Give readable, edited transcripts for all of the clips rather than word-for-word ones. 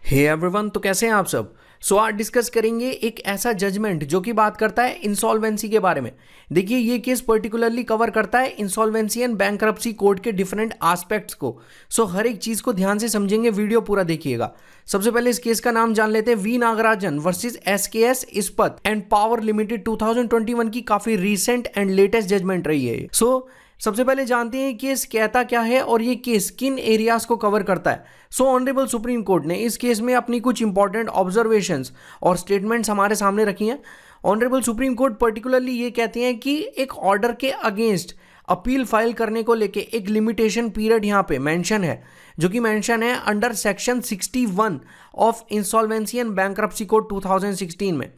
Hey everyone, तो कैसे हैं आप सब। आज डिस्कस करेंगे एक ऐसा जजमेंट जो कि बात करता है इंसॉल्वेंसी के बारे में। देखिए, ये केस पर्टिकुलरली कवर करता है इंसॉल्वेंसी एंड बैंक्रप्सी कोड के डिफरेंट एस्पेक्ट्स को। हर एक चीज को ध्यान से समझेंगे, वीडियो पूरा देखिएगा। सबसे पहले इस केस का नाम जान लेते हैं, V Nagarajan versus SKS Ispat and power limited 2021 की काफी रीसेंट एंड लेटेस्ट जजमेंट रही है। सबसे पहले जानते हैं केस कहता क्या है और ये केस किन एरियाज को कवर करता है। ऑनरेबल सुप्रीम कोर्ट ने इस केस में अपनी कुछ इंपॉर्टेंट ऑब्जर्वेशंस और स्टेटमेंट्स हमारे सामने रखी हैं। ऑनरेबल सुप्रीम कोर्ट पर्टिकुलरली ये कहते हैं कि एक ऑर्डर के अगेंस्ट अपील फाइल करने को लेके एक लिमिटेशन पीरियड यहाँ पे मेंशन है, जो कि मेंशन है under section 61 of insolvency and bankruptcy code 2016 में।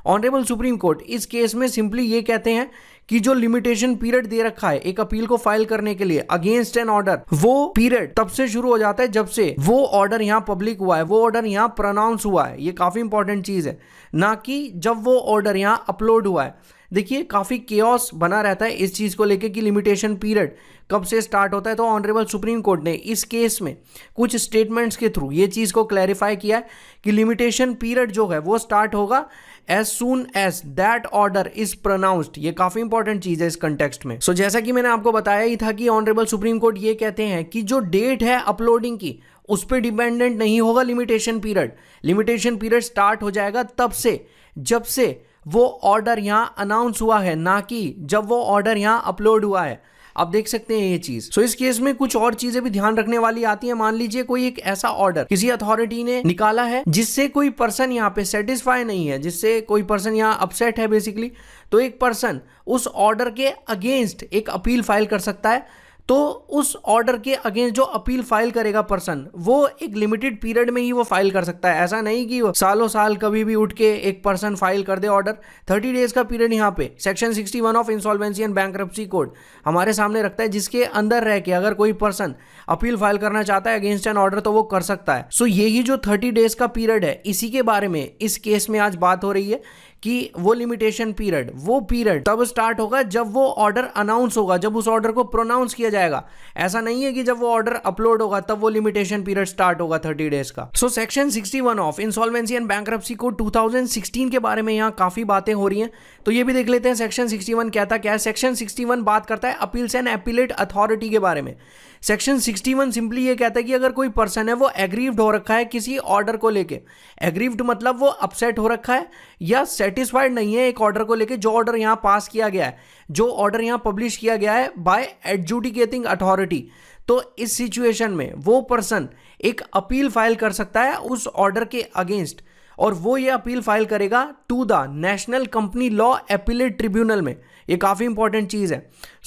ऑनरेबल सुप्रीम कोर्ट इस केस में सिंपली ये कहते हैं कि जो लिमिटेशन पीरियड दे रखा है एक अपील को फाइल करने के लिए अगेंस्ट एन ऑर्डर, वो पीरियड तब से शुरू हो जाता है जब से वो ऑर्डर यहाँ पब्लिक हुआ है, वो ऑर्डर यहाँ प्रोनाउंस हुआ है। ये काफी इंपॉर्टेंट चीज है, ना कि जब वो ऑर्डर यहाँ अपलोड हुआ है। देखिए, काफी केओस बना रहता है इस चीज को लेके कि लिमिटेशन पीरियड कब से स्टार्ट होता है। तो ऑनरेबल सुप्रीम कोर्ट ने इस केस में कुछ स्टेटमेंट्स के थ्रू ये चीज को क्लैरिफाई किया है कि लिमिटेशन पीरियड जो है वो स्टार्ट होगा as soon as that order is pronounced. ये काफी इंपॉर्टेंट चीज है इस कंटेक्स्ट में। जैसा कि मैंने आपको बताया ही था कि ऑनरेबल सुप्रीम कोर्ट ये कहते हैं कि जो डेट है अपलोडिंग की उस पर डिपेंडेंट नहीं होगा limitation period. Limitation period start हो जाएगा तब से जब से वो ऑर्डर यहां अनाउंस हुआ है, ना कि जब वो ऑर्डर यहां अपलोड हुआ है। आप देख सकते हैं ये चीज। इस केस में कुछ और चीजें भी ध्यान रखने वाली आती है। मान लीजिए कोई एक ऐसा ऑर्डर किसी अथॉरिटी ने निकाला है जिससे कोई पर्सन यहाँ पे सेटिस्फाई नहीं है, जिससे कोई पर्सन यहाँ अपसेट है बेसिकली, तो एक पर्सन उस ऑर्डर के अगेंस्ट एक अपील फाइल कर सकता है। तो उस ऑर्डर के अगेंस्ट जो अपील फाइल करेगा पर्सन, वो एक लिमिटेड पीरियड में ही वो फाइल कर सकता है। ऐसा नहीं कि वो सालों साल कभी भी उठ के एक पर्सन फाइल कर दे ऑर्डर। 30 डेज का पीरियड यहाँ पे section 61 of insolvency and bankruptcy code हमारे सामने रखता है, जिसके अंदर रह के अगर कोई पर्सन अपील फाइल करना चाहता है अगेंस्ट एन ऑर्डर तो वो कर सकता है। यही जो 30 डेज का पीरियड है, इसी के बारे में इस केस में आज बात हो रही है कि वो लिमिटेशन पीरियड, वो पीरियड तब स्टार्ट होगा जब वो ऑर्डर अनाउंस होगा, जब उस ऑर्डर को प्रोनाउंस किया जाएगा। ऐसा नहीं है कि जब वो ऑर्डर अपलोड होगा तब वो लिमिटेशन पीरियड स्टार्ट होगा 30 डेज का। Section 61 of insolvency and bankruptcy code 2016 के बारे में यहाँ काफी बातें हो रही हैं, तो ये भी देख लेते हैं सेक्शन 61 कहता क्या है। सेक्शन 61 बात करता है अपील्स एंड अपीलेट अथॉरिटी के बारे में। सेक्शन 61 सिंपली ये कहता है कि अगर कोई पर्सन है वो एग्रीव्ड हो रखा है किसी ऑर्डर को लेके, एग्रीव्ड मतलब वो अपसेट हो रखा है या सेटिस्फाइड नहीं है एक ऑर्डर को लेके, जो ऑर्डर यहां पास किया गया है, जो ऑर्डर यहां पब्लिश किया गया है बाय एडजुडिकेटिंग अथॉरिटी, तो इस सिचुएशन में वो पर्सन एक अपील फाइल कर सकता है उस ऑर्डर के अगेंस्ट, और वो ये अपील फाइल करेगा to the National Company Law Appellate Tribunal में। ये काफी इंपॉर्टेंट चीज है।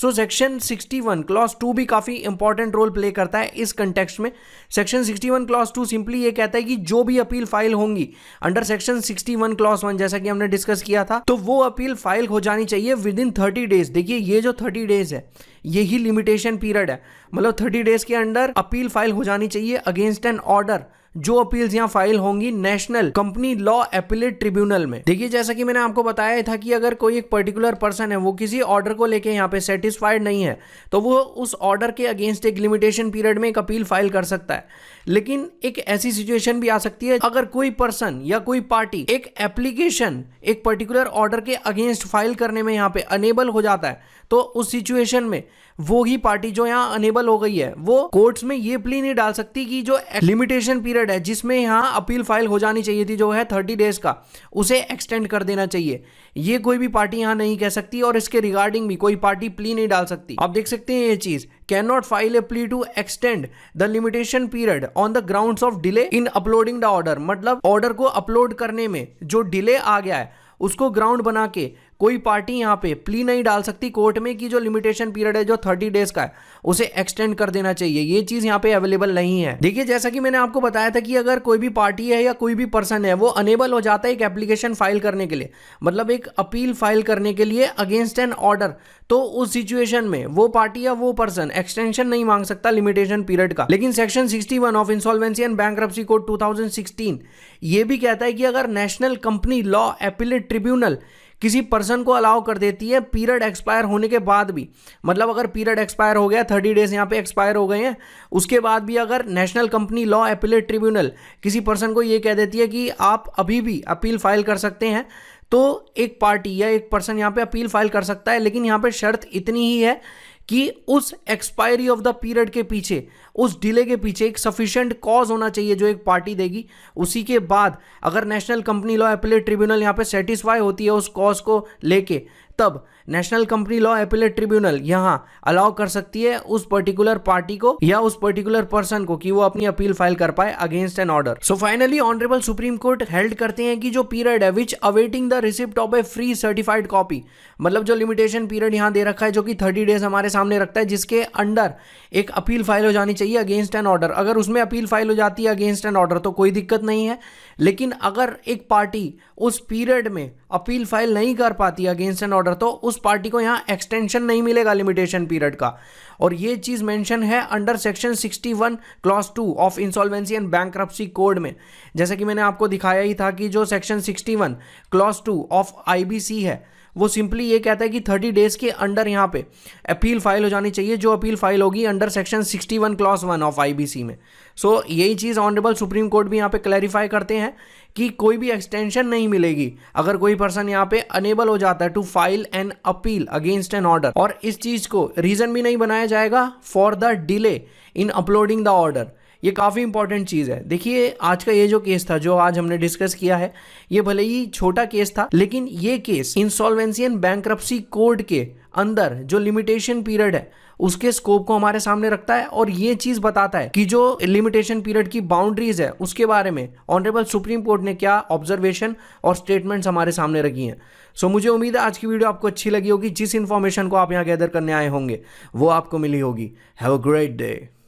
सेक्शन 61 क्लॉज 2 भी काफी इंपॉर्टेंट रोल प्ले करता है इस कंटेक्स्ट में। सेक्शन 61 क्लॉज 2 सिंपली ये कहता है कि जो भी अपील फाइल होंगी अंडर सेक्शन 61 क्लॉज 1, जैसा कि हमने डिस्कस किया था, तो वो अपील फाइल हो जानी चाहिए विद इन 30 डेज। देखिए, ये जो 30 डेज है यही लिमिटेशन पीरियड है, मतलब 30 डेज के अंदर अपील फाइल हो जानी चाहिए अगेंस्ट एन ऑर्डर, जो अपील्स यहां फाइल होंगी national Company Law Appellate Tribunal में। देखिए, जैसा कि मैंने आपको बताया था कि अगर कोई एक पर्टिकुलर पर्सन है वो किसी ऑर्डर को लेके यहां पे सेटिस्फाइड नहीं है, तो वो उस ऑर्डर के अगेंस्ट एक लिमिटेशन पीरियड में एक अपील फाइल कर सकता है। लेकिन एक ऐसी सिचुएशन भी आ सकती है अगर कोई पर्सन या कोई पार्टी एक एप्लीकेशन एक पर्टिकुलर ऑर्डर के अगेंस्ट फाइल करने में यहां पे अनेबल हो जाता है, तो उस सिचुएशन में वो ही पार्टी जो यहां अनेबल हो गई है वो कोर्ट्स में ये प्ली नहीं डाल सकती कि जो लिमिटेशन पीरियड है जिसमें यहां अपील फाइल हो जानी चाहिए थी, जो है 30 डेज का, उसे एक्सटेंड कर देना चाहिए। ये कोई भी पार्टी यहां नहीं कह सकती और इसके रिगार्डिंग भी कोई पार्टी प्ली नहीं डाल सकती। आप देख सकते हैं ये चीज, can not file a plea to extend the limitation period on the grounds of delay in uploading the order. मतलब ऑर्डर को अपलोड करने में जो डिले आ गया है उसको ग्राउंड बना के कोई पार्टी यहां पे प्ली नहीं डाल सकती कोर्ट में कि जो लिमिटेशन पीरियड है जो 30 डेज का है उसे एक्सटेंड कर देना चाहिए। ये चीज यहां पे अवेलेबल नहीं है। देखिए, जैसा कि मैंने आपको बताया था कि अगर कोई भी पार्टी है या कोई भी पर्सन है वो अनेबल हो जाता है एक एप्लीकेशन फाइल करने के लिए, मतलब एक अपील फाइल करने के लिए अगेंस्ट एन ऑर्डर, तो उस सिचुएशन में वो पार्टी या वो पर्सन एक्सटेंशन नहीं मांग सकता लिमिटेशन पीरियड का। लेकिन section 61 of insolvency and bankruptcy code 2016 ये भी कहता है कि अगर national Company Law Appellate tribunal किसी पर्सन को अलाउ कर देती है पीरियड एक्सपायर होने के बाद भी। मतलब अगर पीरियड एक्सपायर हो गया, 30 डेज यहाँ पे एक्सपायर हो गए हैं, उसके बाद भी अगर national Company Law Appellate tribunal किसी पर्सन को ये कह देती है कि आप अभी भी अपील फाइल कर सकते हैं, तो एक पार्टी या एक पर्सन यहाँ पे अपील फाइल कर सकता है। लेकिन यहाँ पे शर्त इतनी ही है कि उस एक्सपायरी ऑफ द पीरियड के पीछे, उस डिले के पीछे एक सफिशिएंट कॉज होना चाहिए जो एक पार्टी देगी। उसी के बाद अगर national Company Law Appellate tribunal यहाँ पे सेटिस्फाई होती है उस कॉज को लेके, तब national Company Law Appellate tribunal यहां अलाउ कर सकती है उस पर्टिकुलर पार्टी को या उस पर्टिकुलर पर्सन को कि वो अपनी अपील फाइल कर पाए against an order. So finally honourable supreme court held करते हैं कि जो पीरियड है which awaiting the receipt of a free certified copy, मतलब जो लिमिटेशन पीरियड यहां दे रखा है जो कि 30 डेज हमारे सामने रखता है, जिसके अंडर एक अपील फाइल हो जानी चाहिए अगेंस्ट एन ऑर्डर। अगर उसमें अपील फाइल हो जाती है अगेंस्ट एन ऑर्डर तो कोई दिक्कत नहीं है, लेकिन अगर एक पार्टी उस पीरियड में अपील फाइल नहीं कर पाती अगेंस्ट एन ऑर्डर तो उस पार्टी को यहां एक्सटेंशन नहीं मिलेगा लिमिटेशन पीरियड का। और ये चीज मेंशन है under section 61 clause 2 of insolvency and bankruptcy code में। जैसे कि मैंने आपको दिखाया ही था कि जो सेक्शन 61 क्लॉज 2 ऑफ आईबीसी है वो सिंपली ये कहता है कि 30 डेज के अंडर यहाँ पे अपील फाइल हो जानी चाहिए, जो अपील फाइल होगी under section 61 clause 1 of IBC में। सो यही चीज़ ऑनरेबल सुप्रीम कोर्ट भी यहाँ पे क्लैरिफाई करते हैं कि कोई भी एक्सटेंशन नहीं मिलेगी अगर कोई पर्सन यहाँ पे अनेबल हो जाता है to file an appeal against an order, और इस चीज़ को रीज़न भी नहीं बनाया जाएगा for the delay in uploading the order. ये काफ़ी इंपॉर्टेंट चीज़ है। देखिए आज का ये जो केस था जो आज हमने डिस्कस किया है, ये भले ही छोटा केस था, लेकिन ये case insolvency and bankruptcy code के अंदर जो लिमिटेशन पीरियड है उसके स्कोप को हमारे सामने रखता है, और ये चीज़ बताता है कि जो लिमिटेशन पीरियड की बाउंड्रीज है उसके बारे में ऑनरेबल सुप्रीम कोर्ट ने क्या ऑब्जर्वेशन और स्टेटमेंट्स हमारे सामने रखी हैं। सो मुझे उम्मीद है आज की वीडियो आपको अच्छी लगी होगी। जिस इन्फॉर्मेशन को आप यहाँ गैदर करने आए होंगे वो आपको मिली होगी। Have a great day.